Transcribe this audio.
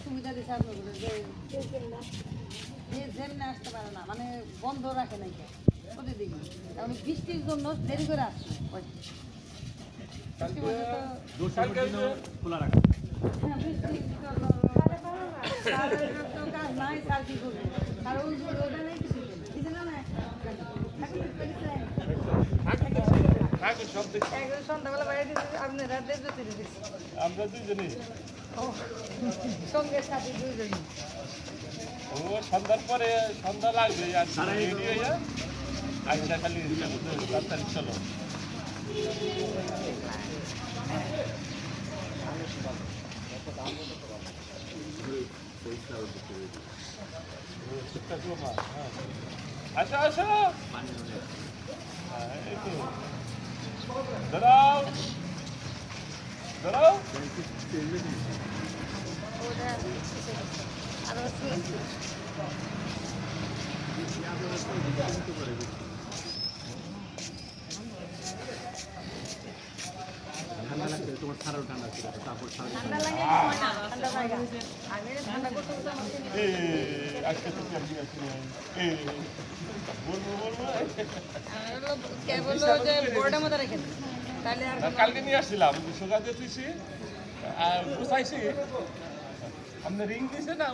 সুবিধা দিচ্ছে আপনাদের যে যেমনি আসতে পারে না মানে বন্ধ রাখে নাই প্রতিদিন কারণ বৃষ্টির জন্য দেরি করে আসছে খোলা রাখা কাজ নাই স্যার কি করবে আর ওই ওটা নেই কিছু সন্ধ্যাবেলা বাইরে দিচ্ছি আপনি রাতে জ্যোতি দিচ্ছি আমরা দুইজনই সঙ্গে সাথে দুইজনই ও সন্ধ্যার পরে সন্ধ্যা লাগবে আর রেডি হয়ে আজটা খালি রাস্তায় চলো আচ্ছা আচ্ছা দাঁড়াও দাঁড়াও ঠান্ডা লাগছে তোমার ছাড়াও ঠান্ডা ছিল তারপর ঠান্ডা লাগে ঠান্ডা লাগে আমি ঠান্ডা করতে আজকে তো আমি আছি বলবো বলবো কেবল যে বোর্ডের মধ্যে রেখে তাহলে আর কালকে নিয়ে আসছিলাম সকালে তুইছি আর বুঝাইছি আপনি রিং দিয়েছে না